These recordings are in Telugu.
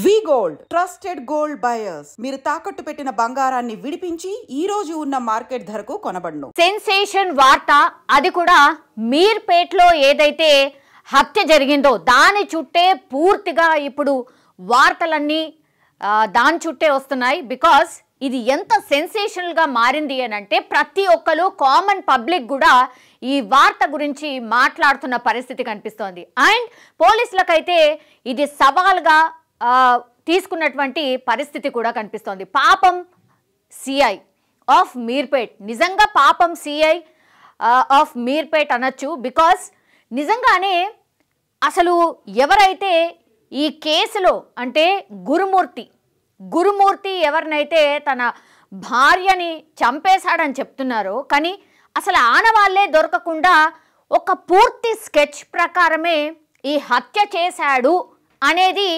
వి గోల్డ్ ట్రస్టెడ్ గోల్డ్ బయర్స్ మీరు తాకట్టు పెట్టిన బంగారాన్ని విడిపించి ఈ రోజు ఉన్న మార్కెట్ ధరకు కొనబడును. సెన్సేషన్ వార్త, అది కూడా మీర్పేట్లో ఏదైతే హత్య జరిగిందో దాని చుట్టే పూర్తిగా ఇప్పుడు వార్తలన్నీ దాని చుట్టే వస్తున్నాయి. బికాస్ ఇది ఎంత సెన్సేషనల్ గా మారింది అని అంటే ప్రతి ఒక్కరు కామన్ పబ్లిక్ కూడా ఈ వార్త గురించి మాట్లాడుతున్న పరిస్థితి కనిపిస్తోంది. అండ్ పోలీసులకైతే ఇది సవాల్గా తీసుకున్నటువంటి పరిస్థితి కూడా కనిపిస్తోంది. పాపం సిఐ ఆఫ్ మీర్పేట్, నిజంగా పాపం సిఐ ఆఫ్ మీర్పేట్ అనొచ్చు. బికాస్ నిజంగానే అసలు ఎవరైతే ఈ కేసులో అంటే గురుమూర్తి ఎవరినైతే తన భార్యని చంపేశాడని చెప్తున్నారో, కానీ అసలు ఆనవాళ్లే దొరకకుండా ఒక పూర్తి స్కెచ్ ప్రకారమే ఈ హత్య చేశాడు అనేది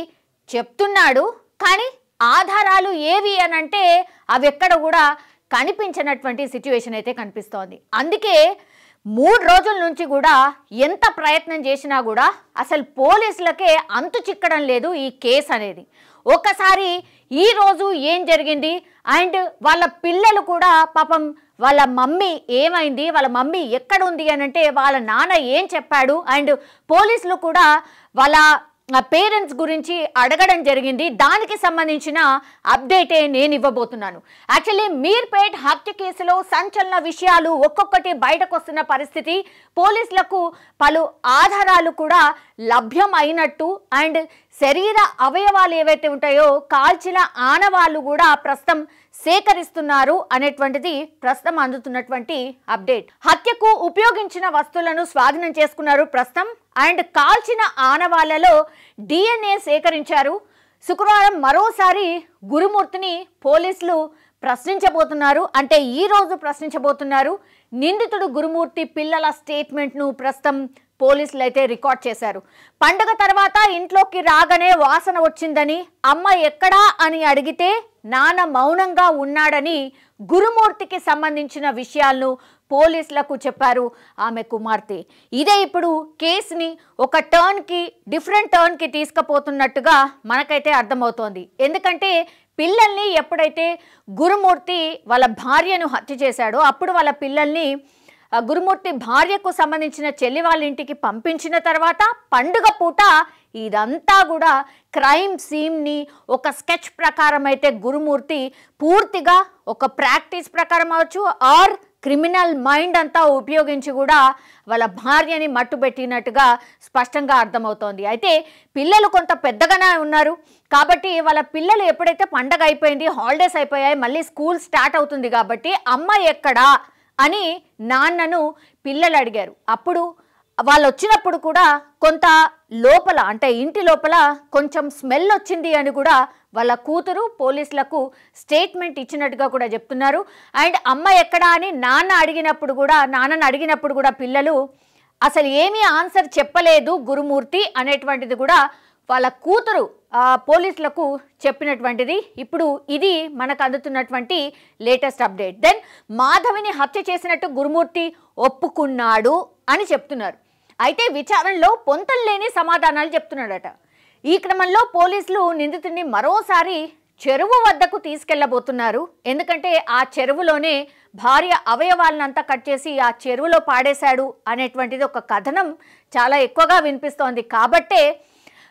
చెప్తున్నాడు. కానీ ఆధారాలు ఏవి అనంటే అవి ఎక్కడ కూడా కనిపించినటువంటి సిచ్యువేషన్ అయితే కనిపిస్తోంది. అందుకే 3 రోజుల నుంచి కూడా ఎంత ప్రయత్నం చేసినా కూడా అసలు పోలీసులకే అంతు చిక్కడం లేదు ఈ కేసు అనేది. ఒకసారి ఈరోజు ఏం జరిగింది అండ్ వాళ్ళ పిల్లలు కూడా పాపం వాళ్ళ మమ్మీ ఏమైంది, వాళ్ళ మమ్మీ ఎక్కడుంది అని అంటే వాళ్ళ నాన్న ఏం చెప్పాడు అండ్ పోలీసులు కూడా వాళ్ళ పేరెంట్స్ గురించి అడగడం జరిగింది. దానికి సంబంధించిన అప్డేటే నేను ఇవ్వబోతున్నాను. యాక్చువల్లీ మీర్పేట్ హత్య కేసులో సంచలన విషయాలు ఒక్కొక్కటి బయటకు వస్తున్న పరిస్థితి. పోలీసులకు పలు ఆధారాలు కూడా లభ్యం అయినట్టు అండ్ శరీర అవయవాలు ఏవైతే ఉంటాయో కాల్చిన ఆనవాళ్ళు కూడా ప్రస్తుతం సేకరిస్తున్నారు అనేటువంటిది ప్రస్తుతం అందుతున్నటువంటి అప్డేట్. హత్యకు ఉపయోగించిన వస్తువులను స్వాధీనం చేసుకున్నారు ప్రస్తుతం అండ్ కాల్చిన ఆనవాళ్లలో DNA సేకరించారు. శుక్రవారం మరోసారి గురుమూర్తిని పోలీసులు ప్రశ్నించబోతున్నారు, అంటే ఈ రోజు ప్రశ్నించబోతున్నారు. నిందితుడు గురుమూర్తి పిల్లల స్టేట్మెంట్ను ప్రస్తుతం పోలీసులు అయితే రికార్డ్ చేశారు. పండుగ తర్వాత ఇంట్లోకి రాగానే వాసన వచ్చిందని, అమ్మ ఎక్కడా అని అడిగితే నాన్న మౌనంగా ఉన్నాడని గురుమూర్తికి సంబంధించిన విషయాలను పోలీసులకు చెప్పారు ఆమె కుమార్తె. ఇదే ఇప్పుడు కేసుని ఒక డిఫరెంట్ టర్న్కి తీసుకుపోతున్నట్టుగా మనకైతే అర్థమవుతోంది. ఎందుకంటే పిల్లల్ని ఎప్పుడైతే గురుమూర్తి వాళ్ళ భార్యను హత్య చేశాడో అప్పుడు వాళ్ళ పిల్లల్ని గురుమూర్తి భార్యకు సంబంధించిన చెల్లి వాళ్ళ ఇంటికి పంపించిన తర్వాత పండుగ పూట ఇదంతా కూడా క్రైమ్ సీన్ని ఒక స్కెచ్ ప్రకారం అయితే గురుమూర్తి పూర్తిగా ఒక ప్రాక్టీస్ ప్రకారం అవచ్చు ఆర్ క్రిమినల్ మైండ్ అంతా ఉపయోగించి కూడా వాళ్ళ భార్యని మట్టుబెట్టినట్టుగా స్పష్టంగా అర్థమవుతోంది. అయితే పిల్లలు కొంత పెద్దగానే ఉన్నారు కాబట్టి వాళ్ళ పిల్లలు ఎప్పుడైతే పండగ అయిపోయింది, హాలిడేస్ అయిపోయాయి, మళ్ళీ స్కూల్ స్టార్ట్ అవుతుంది కాబట్టి అమ్మ ఎక్కడా అని నాన్నను పిల్లలు అడిగారు. అప్పుడు వాళ్ళు వచ్చినప్పుడు కూడా కొంత లోపల అంటే ఇంటి లోపల కొంచెం స్మెల్ వచ్చింది అని కూడా వాళ్ళ కూతురు పోలీసులకు స్టేట్మెంట్ ఇచ్చినట్టుగా కూడా చెప్తున్నారు. అండ్ అమ్మ ఎక్కడా అని నాన్నను అడిగినప్పుడు కూడా పిల్లలు అసలు ఏమీ ఆన్సర్ చెప్పలేదు గురుమూర్తి అనేటువంటిది కూడా వాళ్ళ కూతురు పోలీసులకు చెప్పినటువంటిది. ఇప్పుడు ఇది మనకు అందుతున్నటువంటి లేటెస్ట్ అప్డేట్. దెన్ మాధవిని హత్య చేసినట్టు గురుమూర్తి ఒప్పుకున్నాడు అని చెప్తున్నారు. అయితే విచారణలో పొంతలు లేని సమాధానాలు చెప్తున్నాడట. ఈ క్రమంలో పోలీసులు నిందితుడిని మరోసారి చెరువు వద్దకు తీసుకెళ్లబోతున్నారు. ఎందుకంటే ఆ చెరువులోనే భార్య అవయవాలనంతా కట్ చేసి ఆ చెరువులో పాడేశాడు అనేటువంటిది ఒక కథనం చాలా ఎక్కువగా వినిపిస్తోంది. కాబట్టే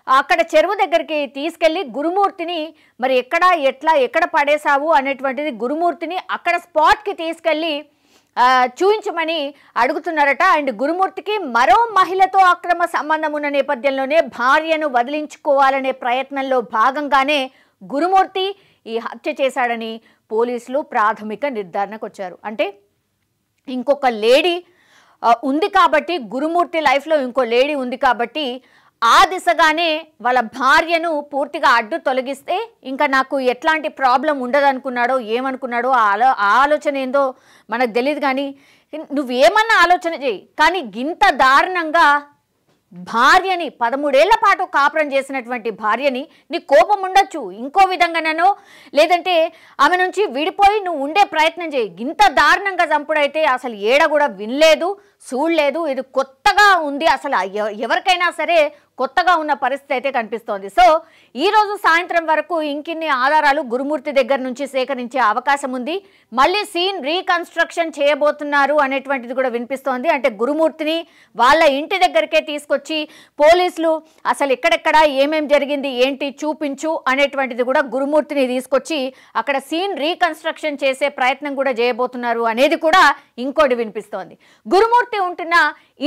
అక్కడ చెరువు దగ్గరికి తీసుకెళ్లి గురుమూర్తిని మరి ఎక్కడ పడేశావు అనేటువంటిది గురుమూర్తిని అక్కడ స్పాట్కి తీసుకెళ్లి చూయించమని అడుగుతున్నారట. అండ్ గురుమూర్తికి మరో మహిళతో అక్రమ సంబంధం ఉన్న నేపథ్యంలోనే భార్యను వదిలించుకోవాలనే ప్రయత్నంలో భాగంగానే గురుమూర్తి ఈ హత్య చేశాడని పోలీసులు ప్రాథమిక నిర్ధారణకు వచ్చారు. అంటే ఇంకొక లేడీ ఉంది కాబట్టి, గురుమూర్తి లైఫ్లో ఇంకో లేడీ ఉంది కాబట్టి ఆ దిశగానే వాళ్ళ భార్యను పూర్తిగా అడ్డు తొలగిస్తే ఇంకా నాకు ఎట్లాంటి ప్రాబ్లం ఉండదనుకున్నాడో ఏమనుకున్నాడో ఆ ఆలోచన ఏందో మనకు తెలియదు. కానీ నువ్వేమన్నా ఆలోచన చేయి, కానీ ఇంత దారుణంగా భార్యని 13 ఏళ్ల పాటు కాపురం చేసినటువంటి భార్యని నీ కోపం ఉండొచ్చు, ఇంకో విధంగానో లేదంటే ఆమె నుంచి విడిపోయి నువ్వు ఉండే ప్రయత్నం చేయి. ఇంత దారుణంగా చంపుడైతే అసలు ఏడ కూడా వినలేదు చూడలేదు. ఇది కొత్త కొత్తగా ఉంది, అసలు ఎవరికైనా సరే కొత్తగా ఉన్న పరిస్థితి అయితే కనిపిస్తోంది. సో ఈరోజు సాయంత్రం వరకు ఇంకిన్ని ఆధారాలు గురుమూర్తి దగ్గర నుంచి సేకరించే అవకాశం ఉంది. మళ్ళీ సీన్ రీకన్స్ట్రక్షన్ చేయబోతున్నారు అనేటువంటిది కూడా వినిపిస్తోంది. అంటే గురుమూర్తిని వాళ్ళ ఇంటి దగ్గరికే తీసుకొచ్చి పోలీసులు అసలు ఎక్కడెక్కడ ఏమేం జరిగింది ఏంటి చూపించు అనేటువంటిది కూడా గురుమూర్తిని తీసుకొచ్చి అక్కడ సీన్ రీకన్స్ట్రక్షన్ చేసే ప్రయత్నం కూడా చేయబోతున్నారు అనేది కూడా ఇంకోటి వినిపిస్తోంది. గురుమూర్తి ఉంటున్న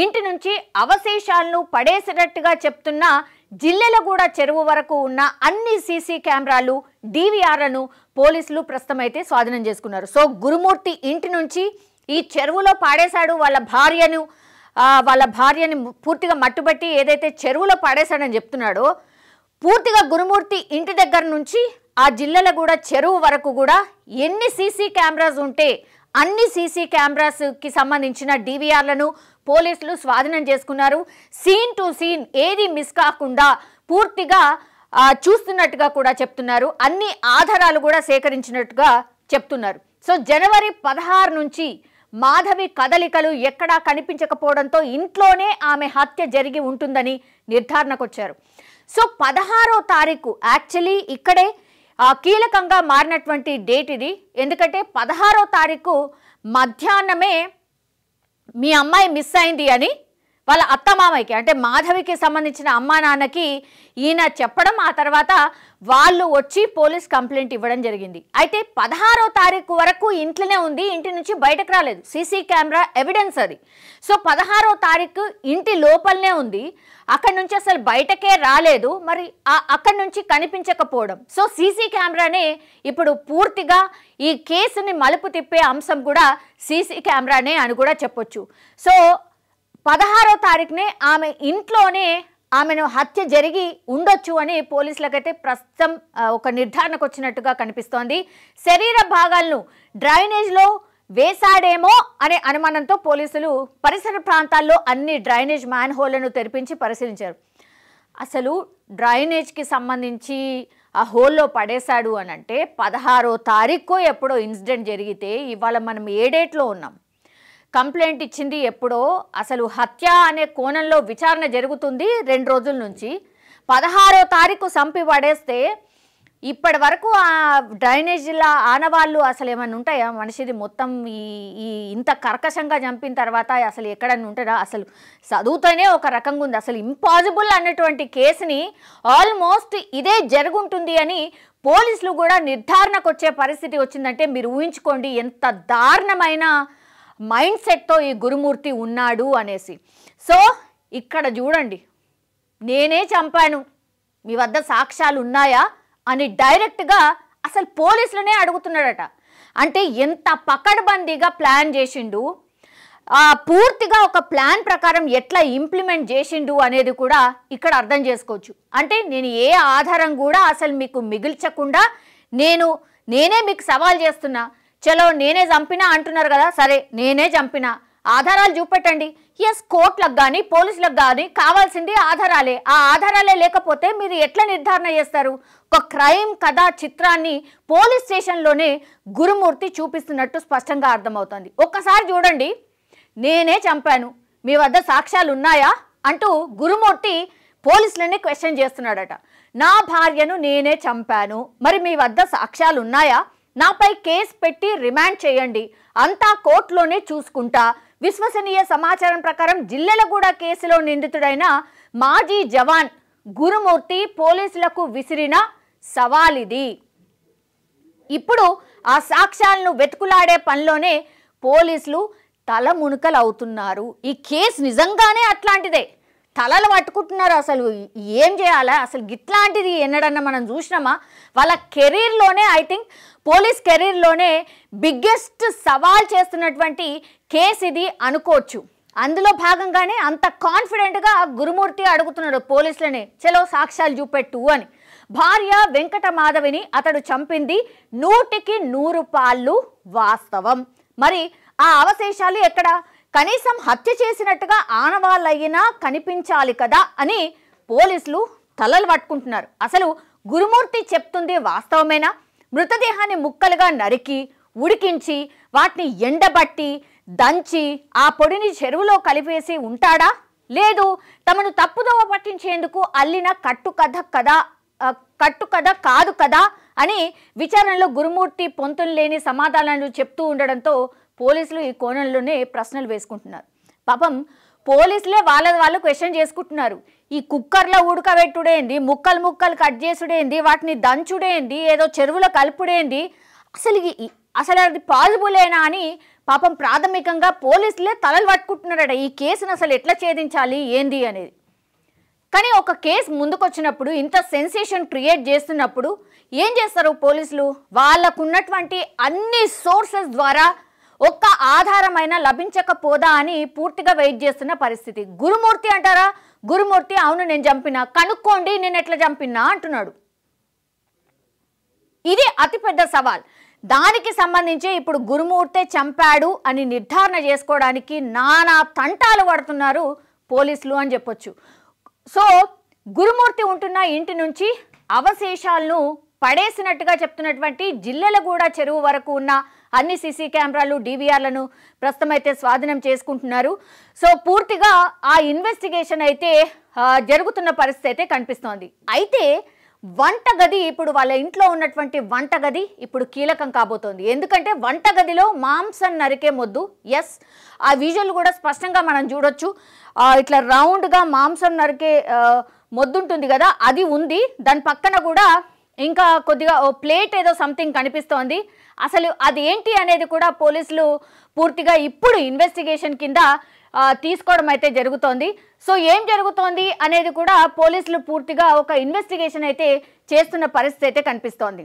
ఇంటి నుంచి అవశేషాలను పడేసినట్టుగా చెప్తున్న జిల్లెలగూడ చెరువు వరకు ఉన్న అన్ని సీసీ కెమెరాలు DVRలను పోలీసులు ప్రస్తుతం అయితే స్వాధీనం చేసుకున్నారు. సో గురుమూర్తి ఇంటి నుంచి ఈ చెరువులో పాడేశాడు వాళ్ళ భార్యని పూర్తిగా మట్టుబట్టి ఏదైతే చెరువులో పాడేశాడని చెప్తున్నాడో, పూర్తిగా గురుమూర్తి ఇంటి దగ్గర నుంచి ఆ జిల్లెలగూడ చెరువు వరకు కూడా ఎన్ని సీసీ కెమెరాస్ ఉంటే అన్ని సీసీ కెమెరాస్కి సంబంధించిన DVRలను పోలీసులు స్వాధీనం చేసుకున్నారు. సీన్ టు సీన్ ఏది మిస్ కాకుండా పూర్తిగా చూస్తున్నట్టుగా కూడా చెప్తున్నారు. అన్ని ఆధారాలు కూడా సేకరించినట్టుగా చెప్తున్నారు. సో జనవరి 16 నుంచి మాధవి కదలికలు ఎక్కడా కనిపించకపోవడంతో ఇంట్లోనే ఆమె హత్య జరిగి ఉంటుందని నిర్ధారణకు వచ్చారు. సో 16వ తారీఖు యాక్చువల్లీ ఇక్కడే కీలకంగా మారినటువంటి డేట్ ఇది. ఎందుకంటే 16వ తారీఖు మధ్యాహ్నమే మీ అమ్మాయి మిస్ అయింది అని వాళ్ళ అత్తమామయ్యకి అంటే మాధవికి సంబంధించిన అమ్మా నాన్నకి ఈయన చెప్పడం, ఆ తర్వాత వాళ్ళు వచ్చి పోలీస్ కంప్లైంట్ ఇవ్వడం జరిగింది. అయితే 16వ తారీఖు వరకు ఇంట్లోనే ఉంది, ఇంటి నుంచి బయటకు రాలేదు. సీసీ కెమెరా ఎవిడెన్స్ అది. సో 16వ తారీఖు ఇంటి లోపలనే ఉంది, అక్కడి నుంచి అసలు బయటకే రాలేదు. మరి అక్కడి నుంచి కనిపించకపోవడం, సో సీసీ కెమెరానే ఇప్పుడు పూర్తిగా ఈ కేసుని మలుపు తిప్పే అంశం కూడా సీసీ కెమెరానే అని కూడా చెప్పొచ్చు. సో 16వ తారీఖునే ఆమె ఇంట్లోనే ఆమెను హత్య జరిగి ఉండొచ్చు అని పోలీసులకైతే ప్రస్తుతం ఒక నిర్ధారణకు వచ్చినట్టుగా కనిపిస్తోంది. శరీర భాగాలను డ్రైనేజ్లో వేశాడేమో అనే అనుమానంతో పోలీసులు పరిసర ప్రాంతాల్లో అన్ని డ్రైనేజ్ మ్యాన్ హోల్లను తెరిపించి పరిశీలించారు. అసలు డ్రైనేజ్కి సంబంధించి ఆ హోల్లో పడేశాడు అని అంటే 16వ తారీఖు ఎప్పుడో ఇన్సిడెంట్ జరిగితే ఇవాళ మనం ఏ డేట్లో ఉన్నాం? కంప్లైంట్ ఇచ్చింది ఎప్పుడో, అసలు హత్య అనే కోణంలో విచారణ జరుగుతుంది 2 రోజుల నుంచి. 16వ తారీఖు సంపి పడేస్తే ఇప్పటి వరకు ఆ డ్రైనేజీల ఆనవాళ్ళు అసలు ఏమైనా ఉంటాయా? మనిషిది మొత్తం ఈ ఇంత కర్కశంగా చంపిన తర్వాత అసలు ఎక్కడన్నా ఉంటుందా? అసలు చదువుతూనే ఒక రకంగా ఉంది. అసలు ఇంపాసిబుల్ అన్నటువంటి కేసుని ఆల్మోస్ట్ ఇదే జరుగుంటుంది అని పోలీసులు కూడా నిర్ధారణకు వచ్చే పరిస్థితి వచ్చిందంటే మీరు ఊహించుకోండి ఎంత దారుణమైన మైండ్ సెట్తో ఈ గురుమూర్తి ఉన్నాడు అనేసి. సో ఇక్కడ చూడండి, నేనే చంపాను, మీ వద్ద సాక్ష్యాలు ఉన్నాయా అని డైరెక్ట్గా అసలు పోలీసులనే అడుగుతున్నాడట. అంటే ఎంత పకడ్బందీగా ప్లాన్ చేసిండు, పూర్తిగా ఒక ప్లాన్ ప్రకారం ఎట్లా ఇంప్లిమెంట్ చేసిండు అనేది కూడా ఇక్కడ అర్థం చేసుకోవచ్చు. అంటే నేను ఏ ఆధారం కూడా అసలు మీకు మిగిల్చకుండా నేనే మీకు సవాల్ చేస్తున్నా, చలో నేనే చంపినా అంటున్నారు కదా, సరే నేనే చంపినా, ఆధారాలు చూపెట్టండి. ఎస్, కోర్టులకు కానీ పోలీసులకు కానీ కావాల్సింది ఆధారాలే. ఆ ఆధారాలే లేకపోతే మీరు ఎట్లా నిర్ధారణ చేస్తారు? ఒక క్రైమ్ కథా చిత్రాన్ని పోలీస్ స్టేషన్లోనే గురుమూర్తి చూపిస్తున్నట్టు స్పష్టంగా అర్థమవుతుంది. ఒక్కసారి చూడండి, నేనే చంపాను, మీ వద్ద సాక్ష్యాలు ఉన్నాయా అంటూ గురుమూర్తి పోలీసులనే క్వశ్చన్ చేస్తున్నాడట. నా భార్యను నేనే చంపాను, మరి మీ వద్ద సాక్ష్యాలు ఉన్నాయా? నాపై కేసు పెట్టి రిమాండ్ చేయండి, అంతా కోర్టులోనే చూసుకుంటా. విశ్వసనీయ సమాచారం ప్రకారం జిల్లెలగూడ కేసులో నిందితుడైన మాజీ జవాన్ గురుమూర్తి పోలీసులకు విసిరిన సవాలిది. ఇప్పుడు ఆ సాక్ష్యాలను వెతుకులాడే పనిలోనే పోలీసులు తల మునుకలవుతున్నారు. ఈ కేసు నిజంగానే అట్లాంటిదే, తలలు పట్టుకుంటున్నారు. అసలు ఏం చేయాలా? అసలు ఇట్లాంటిది ఎన్నడన్నా మనం చూసినామా? వాళ్ళ కెరీర్లోనే, ఐ థింక్ పోలీస్ కెరీర్లోనే బిగ్గెస్ట్ సవాల్ చేస్తున్నటువంటి కేసు ఇది అనుకోవచ్చు. అందులో భాగంగానే అంత కాన్ఫిడెంట్గా గురుమూర్తి అడుగుతున్నాడు పోలీసులనే, చలో సాక్ష్యాలు చూపెట్టు అని. భార్య వెంకట మాధవిని అతడు చంపింది 100కి 100 పాళ్ళు వాస్తవం. మరి ఆ అవశేషాలు ఎక్కడ? కనీసం హత్య చేసినట్టుగా ఆనవాళ్ళయినా కనిపించాలి కదా అని పోలీసులు తలలు పట్టుకుంటున్నారు. అసలు గురుమూర్తి చెప్తుంది వాస్తవమేనా? మృతదేహాన్ని ముక్కలుగా నరికి ఉడికించి వాటిని ఎండబట్టి దంచి ఆ పొడిని చెరువులో కలిపేసి ఉంటాడా లేదు తమను తప్పుదోవ పట్టించేందుకు అల్లిన కట్టుకథ కాదు కదా అని విచారణలో గురుమూర్తి పొంతులు లేని సమాధానాలు చెప్తూ ఉండడంతో పోలీసులు ఈ కోణంలోనే ప్రశ్నలు వేసుకుంటున్నారు. పాపం పోలీసులే వాళ్ళు క్వశ్చన్ చేసుకుంటున్నారు. ఈ కుక్కర్లో ఉడకబెట్టుడేంది, ముక్కలు కట్ చేసుడేంది, వాటిని దంచుడేంది, ఏదో చెరువులో కలుపుడేంది, అసలు అది పాజిబులేనా అని పాపం ప్రాథమికంగా పోలీసులే తలలు పట్టుకుంటున్నారట. ఈ కేసును అసలు ఎట్లా ఛేదించాలి ఏంది అనేది. కానీ ఒక కేసు ముందుకొచ్చినప్పుడు, ఇంత సెన్సేషన్ క్రియేట్ చేస్తున్నప్పుడు ఏం చేస్తారు పోలీసులు? వాళ్ళకున్నటువంటి అన్ని సోర్సెస్ ద్వారా ఒక్క ఆధారమైన లభించకపోదా అని పూర్తిగా వెయిట్ చేస్తున్న పరిస్థితి. గురుమూర్తి అంటారా? గురుమూర్తి అవును నేను చంపినా, కనుక్కోండి నేను ఎట్లా చంపినా అంటున్నాడు. ఇది అతిపెద్ద సవాల్. దానికి సంబంధించి ఇప్పుడు గురుమూర్తే చంపాడు అని నిర్ధారణ చేసుకోవడానికి నానా తంటాలు పడుతున్నారు పోలీసులు అని చెప్పొచ్చు. సో గురుమూర్తి ఉంటున్న ఇంటి నుంచి అవశేషాలను పడేసినట్టుగా చెప్తున్నటువంటి జిల్లెలగూడ చెరువు వరకు ఉన్న అన్ని సీసీ కెమెరాలు, డివిఆర్లను ప్రస్తుతం అయితే స్వాధీనం చేసుకుంటున్నారు. సో పూర్తిగా ఆ ఇన్వెస్టిగేషన్ అయితే జరుగుతున్న పరిస్థితి అయితే కనిపిస్తోంది. అయితే వంటగది, ఇప్పుడు వాళ్ళ ఇంట్లో ఉన్నటువంటి వంటగది ఇప్పుడు కీలకం కాబోతోంది. ఎందుకంటే వంటగదిలో మాంసం నరికే మొద్దు, ఎస్ ఆ విజువల్ కూడా స్పష్టంగా మనం చూడొచ్చు. ఇట్లా రౌండ్గా మాంసం నరికే మొద్దు ఉంటుంది కదా, అది ఉంది. దాని పక్కన కూడా ఇంకా కొద్దిగా ఓ ప్లేట్ ఏదో సంథింగ్ కనిపిస్తోంది. అసలు అది ఏంటి అనేది కూడా పోలీసులు పూర్తిగా ఇప్పుడు ఇన్వెస్టిగేషన్ కింద తీసుకోవడం అయితే జరుగుతోంది. సో ఏం జరుగుతోంది అనేది కూడా పోలీసులు పూర్తిగా ఒక ఇన్వెస్టిగేషన్ అయితే చేస్తున్న పరిస్థితి అయితే కనిపిస్తోంది.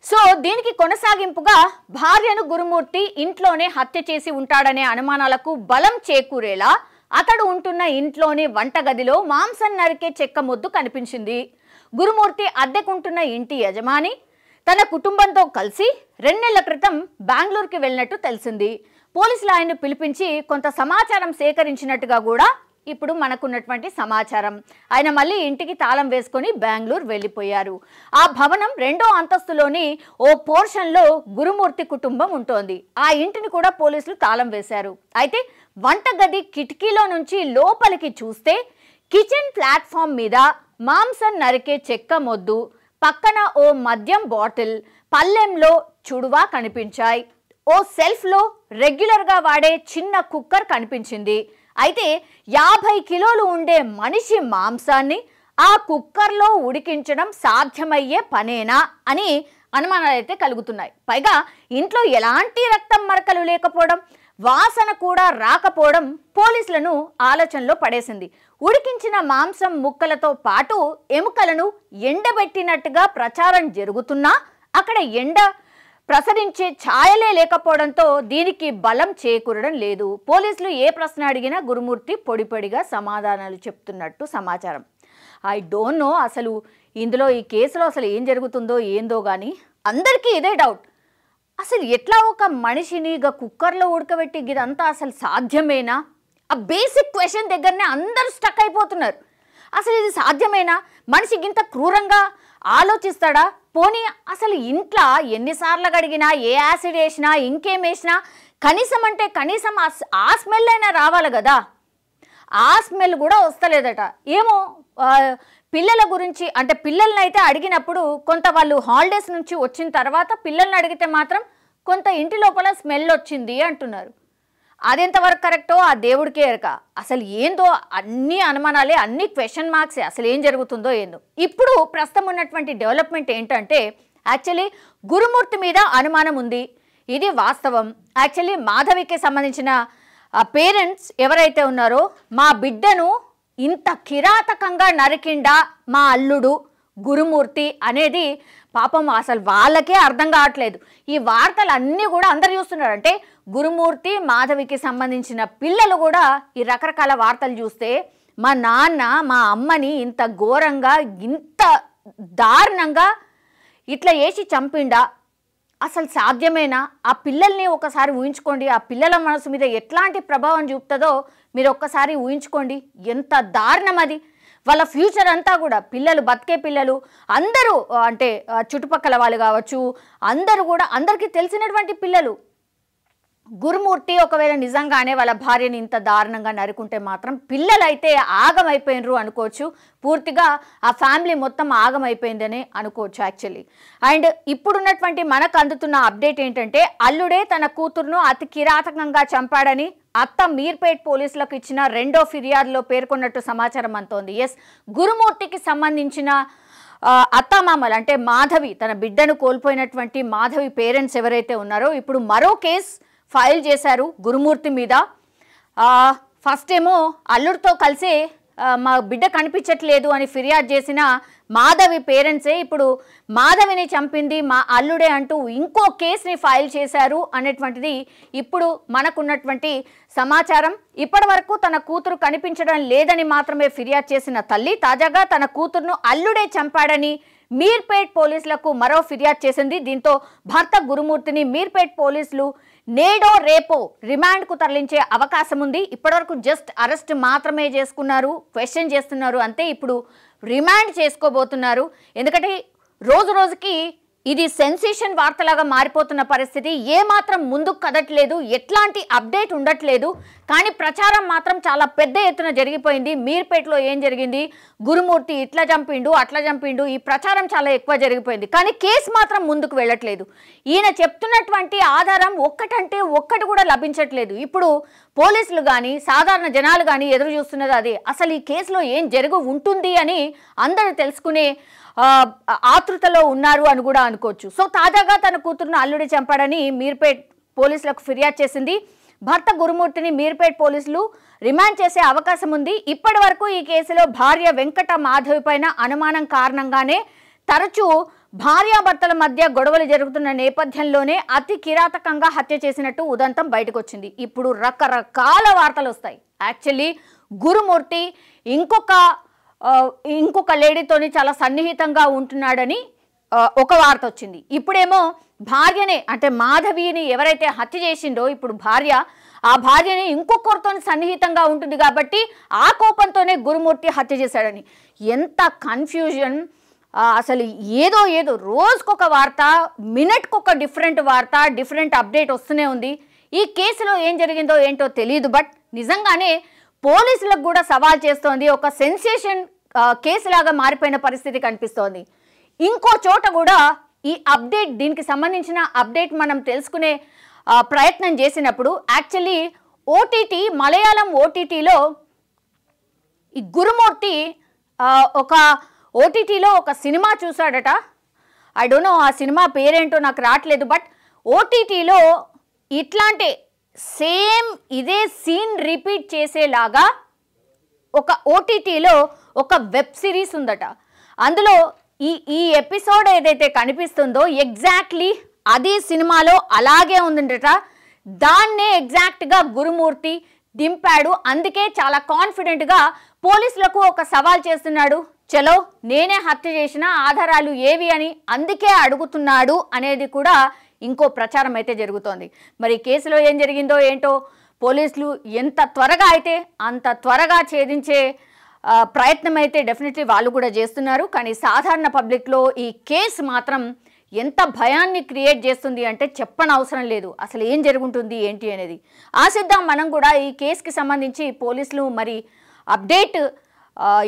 సో దీనికి కొనసాగింపుగా భార్యను గురుమూర్తి ఇంట్లోనే హత్య చేసి ఉంటాడనే అనుమానాలకు బలం చేకూరేలా అతడు ఉంటున్న ఇంట్లోని వంటగదిలో మాంసం నరికే చెక్క మొద్దు కనిపించింది. గురుమూర్తి అద్దెకుంటున్న ఇంటి యజమాని తన కుటుంబంతో కలిసి 2 నెలల క్రితం బెంగళూరుకి వెళ్ళినట్టు తెలిసింది. పోలీసులు ఆయన్ను పిలిపించి కొంత సమాచారం సేకరించినట్టుగా కూడా ఇప్పుడు మనకున్నటువంటి సమాచారం. ఆయన మళ్ళీ ఇంటికి తాళం వేసుకొని బెంగళూరు వెళ్ళిపోయారు. ఆ భవనం 2వ అంతస్తులోని ఓ పోర్షన్లో గురుమూర్తి కుటుంబం ఉంటోంది. ఆ ఇంటిని కూడా పోలీసులు తాళం వేశారు. అయితే వంటగది కిటికీలో నుంచి లోపలికి చూస్తే కిచెన్ ప్లాట్ఫామ్ మీద మాంసం నరికే చెక్క మొద్దు, పక్కన ఓ మద్యం బాటిల్, పల్లెంలో చుడువా కనిపించాయి. ఓ సెల్ఫ్లో రెగ్యులర్గా వాడే చిన్న కుక్కర్ కనిపించింది. అయితే 50 కిలోలు ఉండే మనిషి మాంసాన్ని ఆ కుక్కర్లో ఉడికించడం సాధ్యమయ్యే పనేనా అని అనుమానాలు అయితే కలుగుతున్నాయి. పైగా ఇంట్లో ఎలాంటి రక్తం మరకలు లేకపోవడం, వాసన కూడా రాకపోవడం పోలీసులను ఆలోచనలో పడేసింది. ఉడికించిన మాంసం ముక్కలతో పాటు ఎముకలను ఎండబెట్టినట్టుగా ప్రచారం జరుగుతున్నా అక్కడ ఎండ ప్రసరించే ఛాయలే లేకపోవడంతో దీనికి బలం చేకూరడం లేదు. పోలీసులు ఏ ప్రశ్న అడిగినా గురుమూర్తి పొడిపొడిగా సమాధానాలు చెప్తున్నట్టు సమాచారం. ఐ డోంట్ నో అసలు ఇందులో ఈ కేసులో అసలు ఏం జరుగుతుందో ఏందో కానీ అందరికీ ఇదే డౌట్. అసలు ఎట్లా ఒక మనిషిని కుక్కర్లో ఉడకబెట్టి ఇదంతా అసలు సాధ్యమేనా? ఆ బేసిక్ క్వశ్చన్ దగ్గరనే అందరూ స్టక్ అయిపోతున్నారు. అసలు ఇది సాధ్యమేనా? మనిషి ఇంత క్రూరంగా ఆలోచిస్తాడా? పోనీ అసలు ఇంట్లో ఎన్నిసార్లు కడిగినా, ఏ యాసిడ్ వేసినా, ఇంకేం వేసినా కనీసం ఆ స్మెల్ అయినా రావాలి కదా. ఆ స్మెల్ కూడా వస్తలేదట. ఏమో పిల్లల గురించి అంటే పిల్లల్ని అయితే అడిగినప్పుడు కొంత వాళ్ళు హాలిడేస్ నుంచి వచ్చిన తర్వాత పిల్లల్ని అడిగితే మాత్రం కొంత ఇంటి లోపల స్మెల్ వచ్చింది అంటున్నారు. అదెంతవరకు కరెక్టో ఆ దేవుడికే ఎరక. అసలు ఏందో అన్ని అనుమానాలే, అన్ని క్వశ్చన్ మార్క్సే. అసలు ఏం జరుగుతుందో ఏందో. ఇప్పుడు ప్రస్తుతం ఉన్నటువంటి డెవలప్మెంట్ ఏంటంటే యాక్చువల్లీ గురుమూర్తి మీద అనుమానం ఉంది, ఇది వాస్తవం. యాక్చువల్లీ మాధవికి సంబంధించిన పేరెంట్స్ ఎవరైతే ఉన్నారో మా బిడ్డను ఇంత కిరాతకంగా నరికిండా మా అల్లుడు గురుమూర్తి అనేది పాపం అసలు వాళ్ళకే అర్థం కావట్లేదు. ఈ వార్తలు అన్నీ కూడా అందరు చూస్తున్నారు. అంటే గురుమూర్తి మాధవికి సంబంధించిన పిల్లలు కూడా ఈ రకరకాల వార్తలు చూస్తే మా నాన్న మా అమ్మని ఇంత ఘోరంగా ఇంత దారుణంగా ఇట్లా వేసి చంపిండా, అసలు సాధ్యమేనా? ఆ పిల్లల్ని ఒకసారి ఊహించుకోండి. ఆ పిల్లల మనసు మీద ఎట్లాంటి ప్రభావం చూపుతుందో మీరు ఒక్కసారి ఊహించుకోండి. ఎంత దారుణం అది. వాళ్ళ ఫ్యూచర్ అంతా కూడా పిల్లలు, బతికే పిల్లలు అందరూ అంటే చుట్టుపక్కల వాళ్ళు కావచ్చు, అందరూ కూడా అందరికీ తెలిసినటువంటి పిల్లలు గురుమూర్తి ఒకవేళ నిజంగానే వాళ్ళ భార్యని ఇంత దారుణంగా నరుకుంటే మాత్రం పిల్లలైతే ఆగమైపోయినరు అనుకోవచ్చు. పూర్తిగా ఆ ఫ్యామిలీ మొత్తం ఆగమైపోయిందని అనుకోవచ్చు యాక్చువల్లీ. అండ్ ఇప్పుడున్నటువంటి మనకు అందుతున్న అప్డేట్ ఏంటంటే అల్లుడే తన కూతురును అతి కిరాతకంగా చంపాడని అత్త మీర్పేట్ పోలీసులకు ఇచ్చిన రెండో ఫిర్యాదులో పేర్కొన్నట్టు సమాచారం అంతోంది. ఎస్, గురుమూర్తికి సంబంధించిన అత్తమామలు అంటే మాధవి, తన బిడ్డను కోల్పోయినటువంటి మాధవి పేరెంట్స్ ఎవరైతే ఉన్నారో ఇప్పుడు మరో కేసు ఫైల్ చేశారు గురుమూర్తి మీద. ఫస్ట్ ఏమో అల్లుడితో కలిసి మా బిడ్డ కనిపించట్లేదు అని ఫిర్యాదు చేసిన మాధవి పేరెంట్సే ఇప్పుడు మాధవిని చంపింది మా అల్లుడే అంటూ ఇంకో కేసుని ఫైల్ చేశారు అనేటువంటిది ఇప్పుడు మనకున్నటువంటి సమాచారం. ఇప్పటి వరకు తన కూతురు కనిపించడం లేదని మాత్రమే ఫిర్యాదు చేసిన తల్లి తాజాగా తన కూతురును అల్లుడే చంపాడని మీర్పేట్ పోలీసులకు మరో ఫిర్యాదు చేసింది. దీంతో భర్త గురుమూర్తిని మీర్పేట్ పోలీసులు నేడో రేపో రిమాండ్కు తరలించే అవకాశం ఉంది. ఇప్పటివరకు జస్ట్ అరెస్ట్ మాత్రమే చేసుకున్నారు, క్వశ్చన్ చేస్తున్నారు అంతే. ఇప్పుడు రిమాండ్ చేసుకోబోతున్నారు. ఎందుకంటే రోజు రోజుకి ఇది సెన్సేషన్ వార్తలాగా మారిపోతున్న పరిస్థితి. ఏమాత్రం ముందుకు కదట్లేదు, ఎట్లాంటి అప్డేట్ ఉండట్లేదు. కానీ ప్రచారం మాత్రం చాలా పెద్ద ఎత్తున జరిగిపోయింది. మీర్పేటలో ఏం జరిగింది, గురుమూర్తి ఇట్లా చంపిండు అట్లా చంపిండు, ఈ ప్రచారం చాలా ఎక్కువ జరిగిపోయింది. కానీ కేసు మాత్రం ముందుకు వెళ్ళట్లేదు. ఈయన చెప్తున్నటువంటి ఆధారం ఒక్కటంటే ఒక్కటి కూడా లభించట్లేదు. ఇప్పుడు పోలీసులు కానీ సాధారణ జనాలు కానీ ఎదురు చూస్తున్నది అదే. అసలు ఈ కేసులో ఏం జరుగు ఉంటుంది అని అందరూ తెలుసుకునే ఆతృతలో ఉన్నారు అని కూడా అనుకోవచ్చు. సో తాజాగా తన కూతురును అల్లుడి చంపాడని మీర్పేట్ పోలీసులకు ఫిర్యాదు చేసింది. భర్త గురుమూర్తిని మీర్పేట్ పోలీసులు రిమాండ్ చేసే అవకాశం ఉంది. ఇప్పటి వరకు ఈ కేసులో భార్య వెంకట మాధవి పైన అనుమానం కారణంగానే తరచూ భార్యాభర్తల మధ్య గొడవలు జరుగుతున్న నేపథ్యంలోనే అతి కిరాతకంగా హత్య చేసినట్టు ఉదంతం బయటకు వచ్చింది. ఇప్పుడు రకరకాల వార్తలు వస్తాయి. యాక్చువల్లీ గురుమూర్తి ఇంకొక లేడీతోని చాలా సన్నిహితంగా ఉంటున్నాడని ఒక వార్త వచ్చింది. ఇప్పుడేమో భార్యనే అంటే మాధవిని ఎవరైతే హత్య చేసిండో ఇప్పుడు ఆ భార్యని ఇంకొకరితో సన్నిహితంగా ఉంటుంది కాబట్టి ఆ కోపంతోనే గురుమూర్తి హత్య చేశాడని. ఎంత కన్ఫ్యూజన్! అసలు ఏదో రోజుకొక వార్త, మినిట్కొక డిఫరెంట్ వార్త, డిఫరెంట్ అప్డేట్ వస్తూనే ఉంది. ఈ కేసులో ఏం జరిగిందో ఏంటో తెలియదు. బట్ నిజంగానే పోలీసులకు కూడా సవాల్ చేస్తోంది. ఒక సెన్సేషన్ కేసులాగా మారిపోయిన పరిస్థితి కనిపిస్తోంది. ఇంకో చోట కూడా ఈ అప్డేట్, దీనికి సంబంధించిన అప్డేట్ మనం తెలుసుకునే ప్రయత్నం చేసినప్పుడు యాక్చువల్లీ మలయాళం ఓటీటీలో ఈ గురుమూర్తి ఒక ఓటీటీలో ఒక సినిమా చూశాడట. ఐ డోంట్ నో ఆ సినిమా పేరేంటో నాకు రావట్లేదు. బట్ ఓటీటీలో ఇట్లాంటి సేమ్ ఇదే సీన్ రిపీట్ చేసేలాగా ఒక ఓటీటీలో ఒక వెబ్ సిరీస్ ఉందట. అందులో ఈ ఎపిసోడ్ ఏదైతే కనిపిస్తుందో ఎగ్జాక్ట్లీ అదే సినిమాలో అలాగే ఉందట. దాన్నే ఎగ్జాక్ట్గా గురుమూర్తి దింపాడు. అందుకే చాలా కాన్ఫిడెంట్గా పోలీసులకు ఒక సవాల్ చేస్తున్నాడు. చలో నేనే హత్య చేసిన ఆధారాలు ఏవి అని అందుకే అడుగుతున్నాడు అనేది కూడా ఇంకో ప్రచారం అయితే జరుగుతోంది. మరి కేసులో ఏం జరిగిందో ఏంటో పోలీసులు ఎంత త్వరగా అయితే అంత త్వరగా ఛేదించే ప్రయత్నం అయితే డెఫినెట్లీ వాళ్ళు కూడా చేస్తున్నారు. కానీ సాధారణ పబ్లిక్లో ఈ కేసు మాత్రం ఎంత భయాన్ని క్రియేట్ చేస్తుంది అంటే చెప్పనవసరం లేదు. అసలు ఏం జరుగుతుంది ఏంటి అనేది ఆశిద్దాం. మనం కూడా ఈ కేసుకి సంబంధించి పోలీసులు మరి అప్డేట్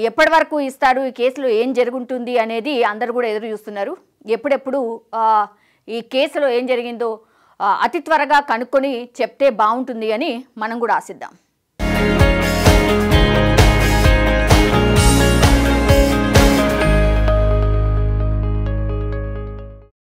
ఎప్పటి వరకు ఇస్తారు, ఈ కేసులో ఏం జరుగుతుంది అనేది అందరూ కూడా ఎదురు చూస్తున్నారు. ఎప్పుడెప్పుడు ఈ కేసులో ఏం జరిగిందో అతి త్వరగా కనుక్కొని చెప్తే బాగుంటుంది అని మనం కూడా ఆశిద్దాం.